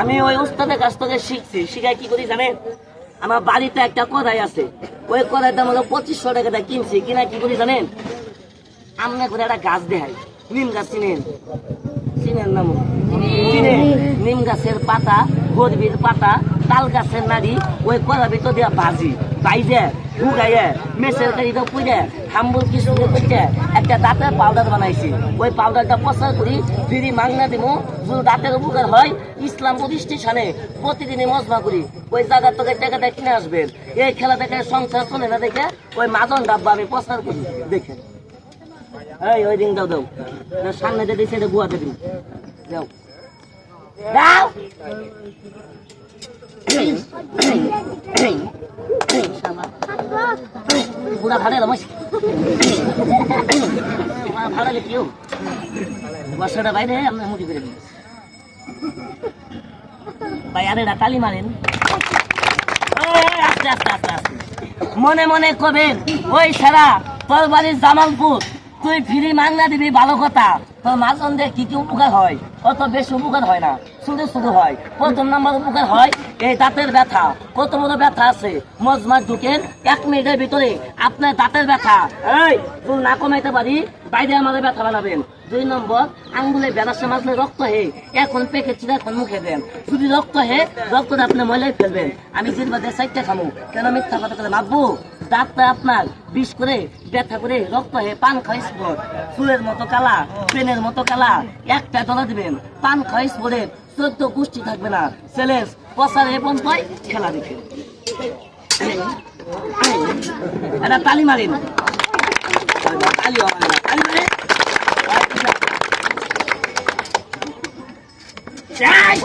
আমি ওই উস্তাদের কাছ থেকে শিখছি। শিখাই কি করি জানেন? আমার বাড়িতে একটা কড়াই আছে, ওই কড়াইটা হলো 2500 টাকা কিনছি। কিনা কি করি জানেন? আমরা করে একটা গাছ দেখাই, নিম গাছ চিনেন? চিনেন নাম? চিনেন? নিম গাছের পাতা, গরবির পাতা, তাল গাছের নাড়ি, ওই কড়ার ভিতর দিয়া ভাজি বাইজে ঢুকাইয়ে মেসের কারিটা পুড়ে হাম্বুল কিছু করতে একটা দাঁতের পাউডার বানাইছি। ওই পাউডারটা প্রচার করি, ফ্রি মাংনা দিব। যদি দাঁতের উপকার হয়, ইসলাম প্রতিষ্ঠানে প্রতিদিনই মজমা করি। ওই জায়গার থেকে টাকাটা কিনে আসবেন। এই খেলা দেখে সংসার চলে না দেখে ওই মাদন ডাব্বা আমি প্রচার করি। দেখেন এই ওই রিং দাও, দাও সামনে যে দিচ্ছে এটা গুয়াতে দিন, যাও দাও। পুরা ভাড়া এলাম ভাড়ালে কেউ বর্ষাটা বাইরে আমরা মুটি করে দিই ভাই। আরে তালি মারেন আস্তে আস্তে আস্তে আস্তে। মনে মনে কবেন ওই সারা তোর বাড়ির জামালপুর, তুই ফ্রি মাংনা দিবি ভালো কথা, তোর মাঝন দিয়ে কি কি উপকার হয়? অত বেশি উপকার হয় না, শুধু শুধু হয়। প্রথম নাম্বার উপকার হয় এই দাঁতের ব্যথা। কত বড় ব্যথা আছে মজমার ঢুকেন 1 মিনিটের ভিতরে আপনার দাঁতের ব্যথা এই তুই না কমাইতে পারি, বাইরে আমাদের ব্যথা বানাবেন। 2 নম্বর আঙ্গুলে বেড়াসে মাঝলে রক্ত হে, এখন পেকে চিরা এখন মুখে দেন। যদি রক্ত হে, রক্তটা আপনি ময়লাই ফেলবেন। আমি জিরবাদের 4টা খামু, কেন মিথ্যা কথা করে মাপবো? দাঁতটা আপনার বিষ করে ব্যথা করে রক্ত হে, পান খাই স্পট, চুলের মতো কালা, পেনের মতো কালা, একটা তলা দিবেন। পান খাই স্পটে 14 গোষ্ঠী থাকবে না। চ্যালেঞ্জ প্রচার এ পর্যন্ত খেলা দেখে এটা তালি মারিন, তালি তালি মারে চাই